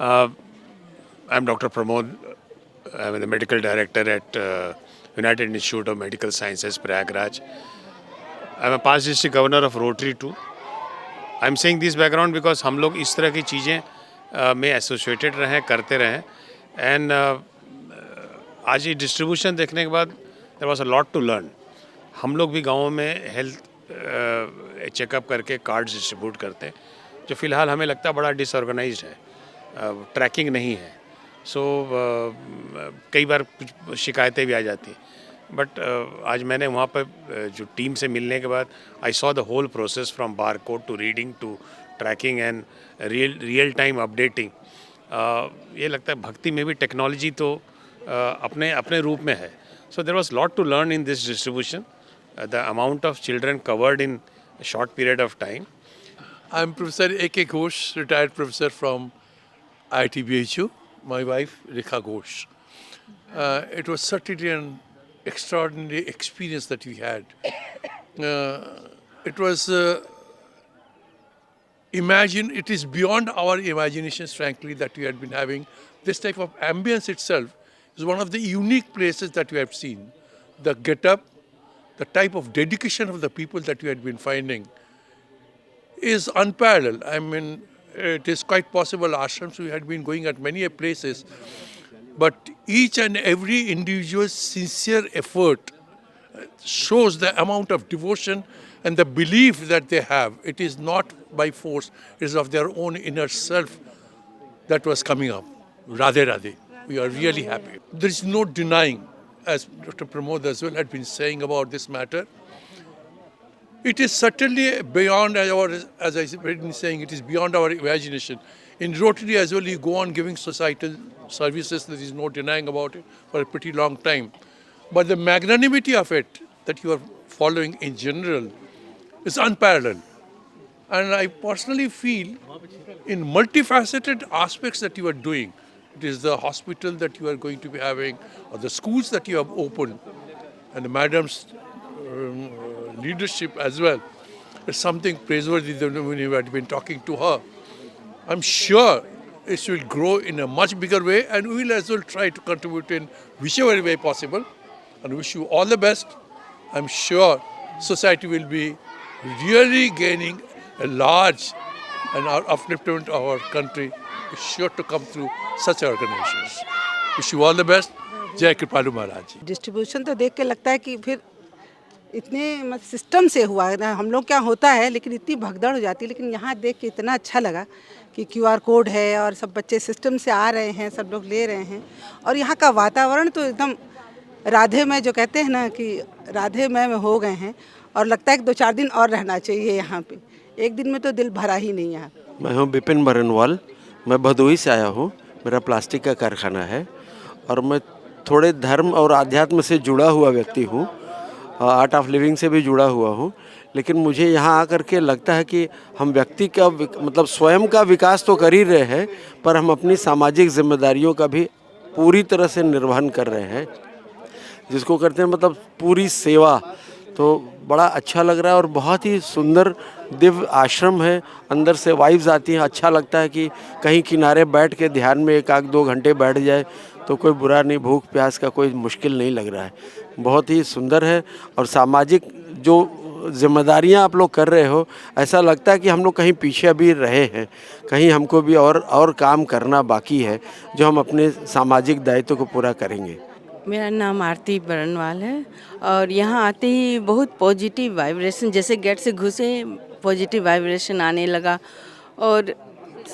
Uh, I'm Dr. Pramod. I'm the medical director at United Institute of Medical Sciences, Prayagraj. I'm a past district governor of Rotary too. I'm saying this background because हम लोग इस तरह की चीज़ें में associated रहें, करते रहें एंड आज ये डिस्ट्रीब्यूशन देखने के बाद there was a lot to learn. हम लोग भी गाँव में हेल्थ चेकअप करके कार्ड्स डिस्ट्रीब्यूट करते हैं जो फ़िलहाल हमें लगता है बड़ा डिसऑर्गेनाइज्ड है, ट्रैकिंग नहीं है. सो कई बार कुछ शिकायतें भी आ जाती हैं. बट आज मैंने वहाँ पर जो टीम से मिलने के बाद I saw the whole process from bar code to reading to tracking and real time updating. ये लगता है भक्ति में भी टेक्नोलॉजी तो अपने अपने रूप में है. So there was lot to learn in this distribution. The amount of children covered in short period of time. I'm Professor A.K. Ghosh, retired professor from IIT BHU. My wife, Rekha Ghosh. It was certainly an extraordinary experience that we had. It was, it is beyond our imaginations, frankly, that we had been having. This type of ambience itself is one of the unique places that we have seen. The get-up, the type of dedication of the people that we had been finding is unparalleled. I mean, it is quite possible ashrams we had been going at many places, but each and every individual's sincere effort shows the amount of devotion and the belief that they have. It is not by force, it is of their own inner self that was coming up. Radhe Radhe. We are really happy. There is no denying, as Dr. Pramod as well had been saying about this matter, it is certainly beyond our, as I've been saying, it is beyond our imagination. In Rotary as well, you go on giving societal services, there is no denying about it, for a pretty long time. But the magnanimity of it that you are following in general is unparalleled. And I personally feel in multifaceted aspects that you are doing, it is the hospital that you are going to be having, or the schools that you have opened, and the madam's leadership as well. It's something praiseworthy when you had been talking to her. I'm sure it will grow in a much bigger way, and we will as well try to contribute in whichever way possible. And wish you all the best. I'm sure society will be really gaining a large and our upliftment of our country is sure to come through such organizations. Wish you all the best. जय कृपालु महाराज. Distribution तो देख के लगता है कि फिर इतने सिस्टम से हुआ है ना. हम लोग क्या होता है लेकिन इतनी भगदड़ हो जाती है, लेकिन यहाँ देख के इतना अच्छा लगा कि QR कोड है और सब बच्चे सिस्टम से आ रहे हैं, सब लोग ले रहे हैं. और यहाँ का वातावरण तो एकदम राधे में, जो कहते हैं ना कि राधे में हो गए हैं. और लगता है कि 2-4 दिन और रहना चाहिए यहाँ पे. एक दिन में तो दिल भरा ही नहीं यहाँ. मैं हूँ बिपिन बरनवाल. मैं भदोही से आया हूँ. मेरा प्लास्टिक का कारखाना है और मैं थोड़े धर्म और आध्यात्म से जुड़ा हुआ व्यक्ति हूँ. आर्ट ऑफ लिविंग से भी जुड़ा हुआ हूँ. लेकिन मुझे यहाँ आकर के लगता है कि हम व्यक्ति का मतलब स्वयं का विकास तो कर ही रहे हैं, पर हम अपनी सामाजिक जिम्मेदारियों का भी पूरी तरह से निर्वहन कर रहे हैं, जिसको करते हैं मतलब पूरी सेवा. तो बड़ा अच्छा लग रहा है और बहुत ही सुंदर दिव्य आश्रम है. अंदर से वाइब्स आती हैं. अच्छा लगता है कि कहीं किनारे बैठ के ध्यान में 1-2 घंटे बैठ जाए तो कोई बुरा नहीं, भूख प्यास का कोई मुश्किल नहीं लग रहा है. बहुत ही सुंदर है. और सामाजिक जो जिम्मेदारियां आप लोग कर रहे हो, ऐसा लगता है कि हम लोग कहीं पीछे अभी रहे हैं, कहीं हमको भी और काम करना बाकी है जो हम अपने सामाजिक दायित्व को पूरा करेंगे. मेरा नाम आरती बरनवाल है और यहाँ आते ही बहुत पॉजिटिव वाइब्रेशन, जैसे गेट से घुसे पॉजिटिव वाइब्रेशन आने लगा. और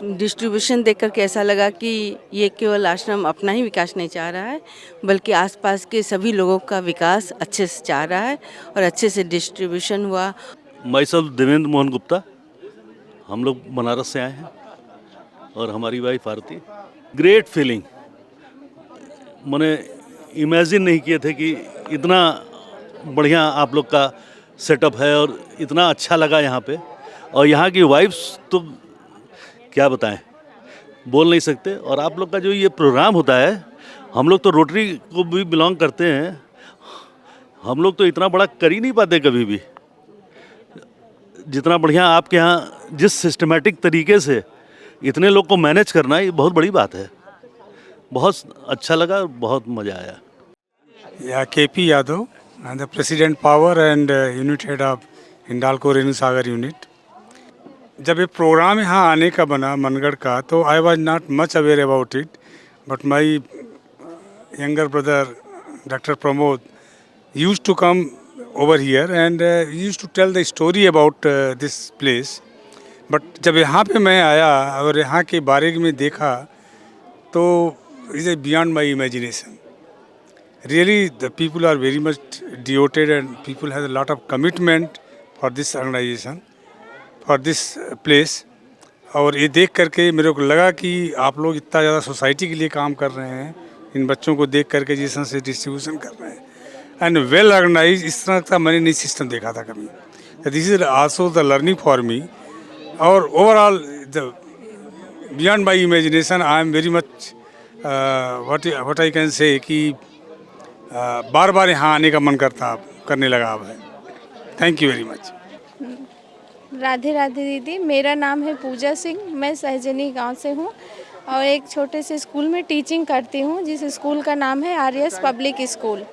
डिस्ट्रीब्यूशन देख कर के ऐसा लगा कि ये केवल आश्रम अपना ही विकास नहीं चाह रहा है, बल्कि आसपास के सभी लोगों का विकास अच्छे से चाह रहा है और अच्छे से डिस्ट्रीब्यूशन हुआ. मैं सब देवेंद्र मोहन गुप्ता. हम लोग बनारस से आए हैं और हमारी वाइफ आरती. Great feeling. मैंने इमेजिन नहीं किए थे कि इतना बढ़िया आप लोग का सेटअप है और इतना अच्छा लगा यहाँ पे. और यहाँ की वाइब्स तो क्या बताएं, बोल नहीं सकते. और आप लोग का जो ये प्रोग्राम होता है, हम लोग तो रोटरी को भी बिलोंग करते हैं, हम लोग तो इतना बड़ा कर ही नहीं पाते कभी भी. जितना बढ़िया आपके यहाँ जिस सिस्टमेटिक तरीके से इतने लोग को मैनेज करना ये बहुत बड़ी बात है। बहुत अच्छा लगा, बहुत मज़ा आया। Yeah, KP Yadav, I'm the President Power and Unit Head of Hindalco Renu Sagar Unit. जब ये प्रोग्राम यहाँ आने का बना मनगढ़ का, तो I was not much aware about it, but my younger brother doctor Pramod use to come over here and use to tell the story about this place. But जब यहाँ पे मैं आया और यहाँ के बारे में देखा तो is a beyond my imagination. Really, the people are very much devoted and people have a lot of commitment for this organization, for this place. और ये देख करके मेरे को लगा कि आप लोग इतना ज़्यादा सोसाइटी के लिए काम कर रहे हैं, इन बच्चों को देख करके जिस तरह से डिस्ट्रीब्यूशन कर रहे हैं एंड वेल ऑर्गेनाइज. इस तरह का मैंने नहीं सिस्टम देखा था कभी. This is also the learning for me. और overall the beyond my imagination I am very much what I can say कि बार बार यहाँ आने का मन करने लगा अब है. Thank you very much. Radhe Radhe दीदी, मेरा नाम है पूजा सिंह. मैं सहजनी गांव से हूँ और एक छोटे से स्कूल में टीचिंग करती हूँ, जिस स्कूल का नाम है आरएस पब्लिक स्कूल.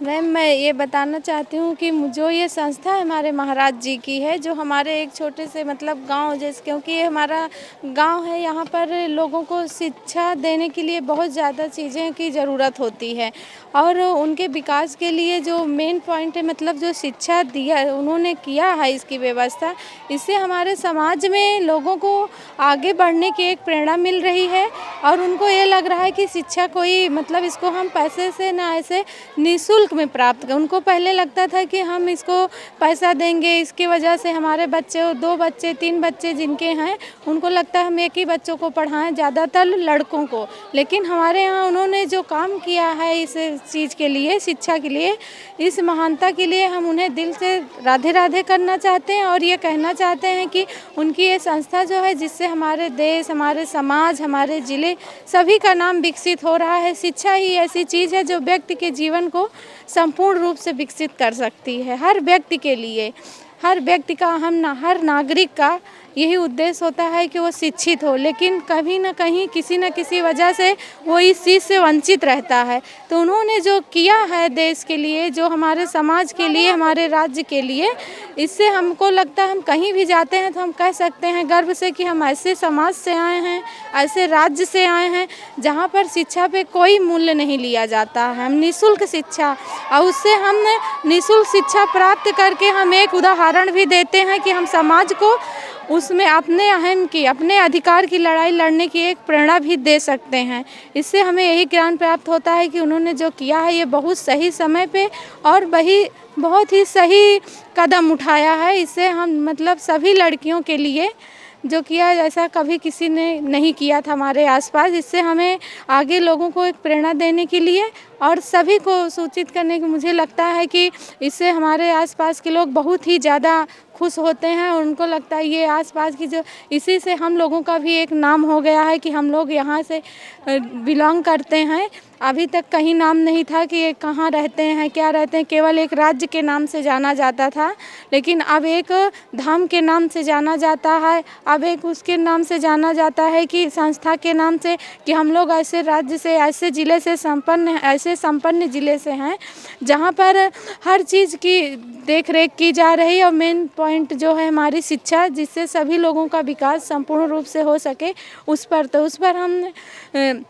मैम, मैं ये बताना चाहती हूँ कि जो ये संस्था हमारे महाराज जी की है, जो हमारे एक छोटे से मतलब गांव जैसे, क्योंकि ये हमारा गांव है, यहाँ पर लोगों को शिक्षा देने के लिए बहुत ज़्यादा चीज़ें की ज़रूरत होती है और उनके विकास के लिए जो मेन पॉइंट है, मतलब जो शिक्षा दिया उन्होंने किया है इसकी व्यवस्था, इससे हमारे समाज में लोगों को आगे बढ़ने की एक प्रेरणा मिल रही है और उनको ये लग रहा है कि शिक्षा कोई मतलब इसको हम पैसे से ना ऐसे निःशुल्क में प्राप्त कर. उनको पहले लगता था कि हम इसको पैसा देंगे, इसकी वजह से हमारे बच्चे 2 बच्चे 3 बच्चे जिनके हैं उनको लगता है हम एक ही बच्चों को पढ़ाएं, ज़्यादातर लड़कों को. लेकिन हमारे यहाँ उन्होंने जो काम किया है इस चीज़ के लिए, शिक्षा के लिए, इस महानता के लिए हम उन्हें दिल से राधे राधे करना चाहते हैं और ये कहना चाहते हैं कि उनकी ये संस्था जो है, जिससे हमारे देश, हमारे समाज, हमारे ज़िले सभी का नाम विकसित हो रहा है. शिक्षा ही ऐसी चीज़ है जो व्यक्ति के जीवन को संपूर्ण रूप से विकसित कर सकती है. हर व्यक्ति के लिए, हर व्यक्ति का, हर नागरिक का यही उद्देश्य होता है कि वो शिक्षित हो, लेकिन कभी ना कहीं किसी न किसी वजह से वो इस चीज़ से वंचित रहता है. तो उन्होंने जो किया है देश के लिए, जो हमारे समाज के लिए, हमारे राज्य के लिए, इससे हमको लगता है हम कहीं भी जाते हैं तो हम कह सकते हैं गर्व से कि हम ऐसे समाज से आए हैं, ऐसे राज्य से आए हैं जहाँ पर शिक्षा पे कोई मूल्य नहीं लिया जाता है. हम निःशुल्क शिक्षा, और उससे हम निःशुल्क शिक्षा प्राप्त करके हम एक उदाहरण भी देते हैं कि हम समाज को उसमें अपने अहम की, अपने अधिकार की लड़ाई लड़ने की एक प्रेरणा भी दे सकते हैं. इससे हमें यही ज्ञान प्राप्त होता है कि उन्होंने जो किया है ये बहुत सही समय पे और वही बहुत ही सही कदम उठाया है. इससे हम मतलब सभी लड़कियों के लिए जो किया ऐसा कभी किसी ने नहीं किया था हमारे आसपास. इससे हमें आगे लोगों को एक प्रेरणा देने के लिए और सभी को सूचित करने की, मुझे लगता है कि इससे हमारे आसपास के लोग बहुत ही ज़्यादा खुश होते हैं और उनको लगता है ये आसपास की जो, इसी से हम लोगों का भी एक नाम हो गया है कि हम लोग यहाँ से बिलोंग करते हैं. अभी तक कहीं नाम नहीं था कि ये कहाँ रहते हैं, क्या रहते हैं, केवल एक राज्य के नाम से जाना जाता था, लेकिन अब एक धाम के नाम से जाना जाता है. अब एक उसके नाम से जाना जाता है कि संस्था के नाम से, कि हम लोग ऐसे राज्य से, ऐसे ज़िले से ऐसे संपन्न ज़िले से हैं जहाँ पर हर चीज़ की देख रेख की जा रही है और मेन पॉइंट जो है हमारी शिक्षा, जिससे सभी लोगों का विकास संपूर्ण रूप से हो सके, उस पर हम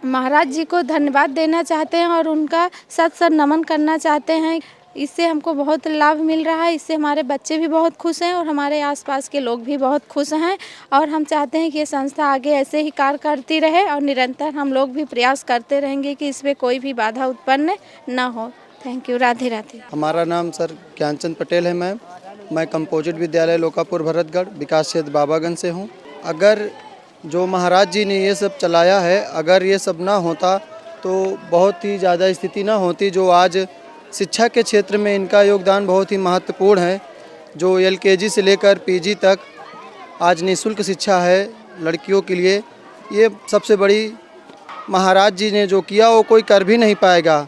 महाराज जी को धन्यवाद देना चाहते हैं और उनका सत नमन करना चाहते हैं. इससे हमको बहुत लाभ मिल रहा है. इससे हमारे बच्चे भी बहुत खुश हैं और हमारे आसपास के लोग भी बहुत खुश हैं और हम चाहते हैं कि ये संस्था आगे ऐसे ही कार्य करती रहे और निरंतर हम लोग भी प्रयास करते रहेंगे कि इसमें कोई भी बाधा उत्पन्न ना हो. Thank you. राधे राधे. हमारा नाम सर ज्ञानचंद पटेल है मैम. मैं कंपोजिट विद्यालय लोकापुर भरतगढ़ विकास क्षेत्र बाबागंज से हूँ. अगर जो महाराज जी ने ये सब चलाया है, अगर ये सब ना होता तो बहुत ही ज़्यादा स्थिति ना होती. जो आज शिक्षा के क्षेत्र में इनका योगदान बहुत ही महत्वपूर्ण है. जो LKG से लेकर PG तक आज निःशुल्क शिक्षा है लड़कियों के लिए, ये सबसे बड़ी महाराज जी ने जो किया वो कोई कर भी नहीं पाएगा.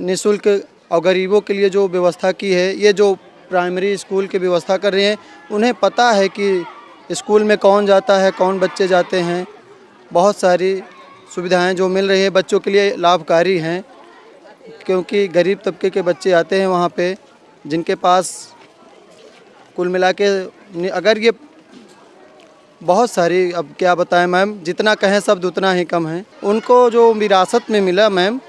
निःशुल्क और गरीबों के लिए जो व्यवस्था की है, ये जो प्राइमरी स्कूल की व्यवस्था कर रहे हैं, उन्हें पता है कि स्कूल में कौन जाता है, कौन बच्चे जाते हैं, बहुत सारी सुविधाएं जो मिल रही हैं बच्चों के लिए लाभकारी हैं, क्योंकि गरीब तबके के बच्चे आते हैं वहाँ पे, जिनके पास कुल मिला के अगर ये बहुत सारी, अब क्या बताएं मैम, जितना कहें शब्द उतना ही कम है। उनको जो विरासत में मिला मैम,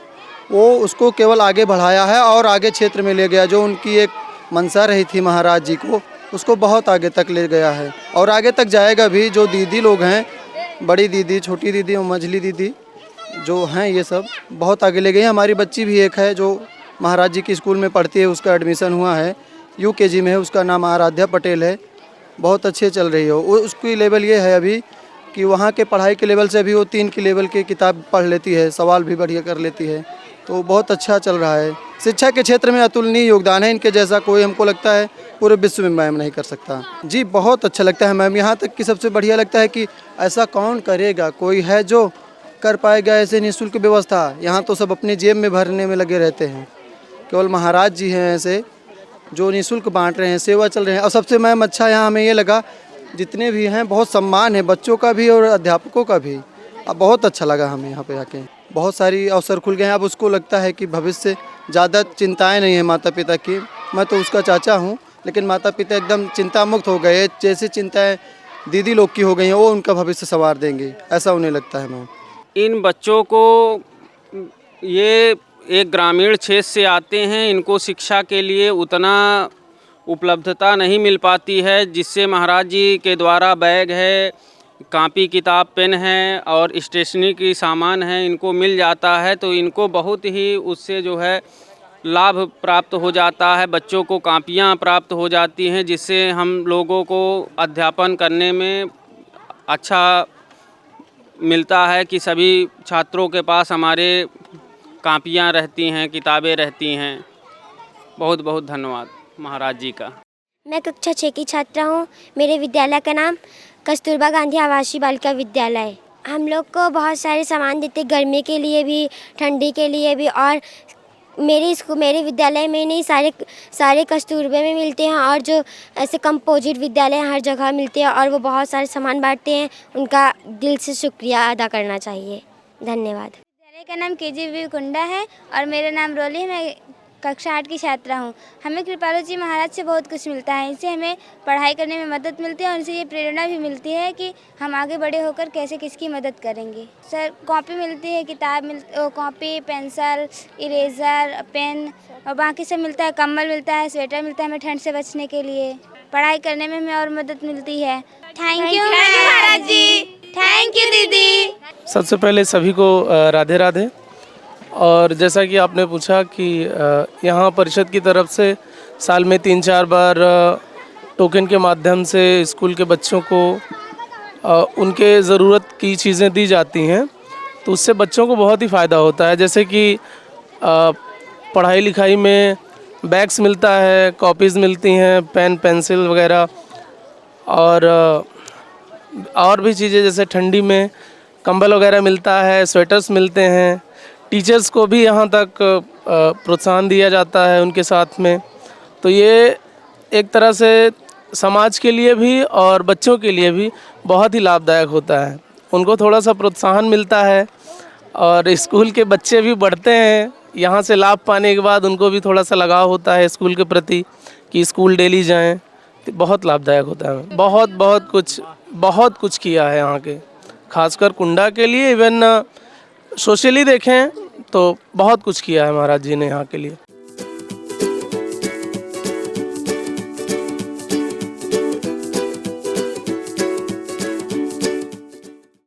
वो उसको केवल आगे बढ़ाया है और आगे क्षेत्र में ले गया। जो उनकी एक मंशा रही थी महाराज जी को, उसको बहुत आगे तक ले गया है और आगे तक जाएगा भी। जो दीदी लोग हैं, बड़ी दीदी, छोटी दीदी और मझली दीदी जो हैं, ये सब बहुत आगे ले गए हैं। हमारी बच्ची भी एक है जो महाराज जी की स्कूल में पढ़ती है, उसका एडमिशन हुआ है, UKG में है, उसका नाम आराध्या पटेल है। बहुत अच्छे चल रही हो। उसकी लेवल ये है अभी कि वहाँ के पढ़ाई के लेवल से अभी वो 3 की लेवल की किताब पढ़ लेती है, सवाल भी बढ़िया कर लेती है, तो बहुत अच्छा चल रहा है। शिक्षा के क्षेत्र में अतुलनीय योगदान है, इनके जैसा कोई हमको लगता है पूरे विश्व में मैम नहीं कर सकता। जी बहुत अच्छा लगता है मैम, यहाँ तक कि सबसे बढ़िया लगता है कि ऐसा कौन करेगा, कोई है जो कर पाएगा ऐसे निःशुल्क व्यवस्था। यहाँ तो सब अपनी जेब में भरने में लगे रहते हैं, केवल महाराज जी हैं ऐसे जो निःशुल्क बांट रहे हैं, सेवा चल रहे हैं। और सबसे मैम अच्छा यहाँ हमें ये लगा, जितने भी हैं बहुत सम्मान है, बच्चों का भी और अध्यापकों का भी। अब बहुत अच्छा लगा हमें यहाँ पे आके, बहुत सारी अवसर खुल गए हैं। अब उसको लगता है कि भविष्य ज़्यादा चिंताएं नहीं है माता पिता की। मैं तो उसका चाचा हूँ, लेकिन माता पिता एकदम चिंता मुक्त हो गए। जैसे चिंताएं दीदी लोग की हो गई हैं, वो उनका भविष्य संवार देंगे, ऐसा उन्हें लगता है मैम। इन बच्चों को, ये एक ग्रामीण क्षेत्र से आते हैं, इनको शिक्षा के लिए उतना उपलब्धता नहीं मिल पाती है, जिससे महाराज जी के द्वारा बैग है, कापी किताब पेन है और स्टेशनरी की सामान है, इनको मिल जाता है, तो इनको बहुत ही उससे जो है लाभ प्राप्त हो जाता है। बच्चों को कापियाँ प्राप्त हो जाती हैं, जिससे हम लोगों को अध्यापन करने में अच्छा मिलता है कि सभी छात्रों के पास हमारे कापियाँ रहती हैं, किताबें रहती हैं। बहुत बहुत धन्यवाद महाराज जी का। मैं कक्षा 6 की छात्रा हूँ। मेरे विद्यालय का नाम कस्तूरबा गांधी आवासीय बालिका विद्यालय है। हम लोग को बहुत सारे सामान देते, गर्मी के लिए भी, ठंडी के लिए भी, और मेरे विद्यालय में नहीं, सारे कस्तूरबे में मिलते हैं, और जो ऐसे कंपोजिट विद्यालय हर जगह मिलते हैं, और वो बहुत सारे सामान बांटते हैं। उनका दिल से शुक्रिया अदा करना चाहिए। धन्यवाद। विद्यालय का नाम KGV कुंडा है और मेरा नाम रोली है। मैं कक्षा 8 की छात्रा हूँ। हमें कृपालु जी महाराज से बहुत कुछ मिलता है। इनसे हमें पढ़ाई करने में मदद मिलती है और इनसे ये प्रेरणा भी मिलती है कि हम आगे बड़े होकर कैसे किसकी मदद करेंगे। सर, कॉपी मिलती है, कॉपी, पेंसिल, इरेज़र, पेन और बाकी सब मिलता है। कंबल मिलता है, स्वेटर मिलता है हमें ठंड से बचने के लिए। पढ़ाई करने में हमें और मदद मिलती है। Thank you Maharaj ji, thank you दीदी। सबसे पहले सभी को राधे राधे। और जैसा कि आपने पूछा कि यहाँ परिषद की तरफ से साल में 3-4 बार टोकन के माध्यम से स्कूल के बच्चों को उनके ज़रूरत की चीज़ें दी जाती हैं, तो उससे बच्चों को बहुत ही फ़ायदा होता है। जैसे कि पढ़ाई लिखाई में बैग्स मिलता है, कॉपीज़ मिलती हैं, पेन पेंसिल वगैरह, और भी चीज़ें जैसे ठंडी में कंबल वगैरह मिलता है, स्वेटर्स मिलते हैं। टीचर्स को भी यहाँ तक प्रोत्साहन दिया जाता है उनके साथ में। तो ये एक तरह से समाज के लिए भी और बच्चों के लिए भी बहुत ही लाभदायक होता है। उनको थोड़ा सा प्रोत्साहन मिलता है और स्कूल के बच्चे भी बढ़ते हैं। यहाँ से लाभ पाने के बाद उनको भी थोड़ा सा लगाव होता है स्कूल के प्रति कि स्कूल डेली जाएं, तो बहुत लाभदायक होता है। बहुत कुछ किया है यहाँ के, खासकर कुंडा के लिए। इवन सोशली देखें तो बहुत कुछ किया है महाराज जी ने यहाँ के लिए।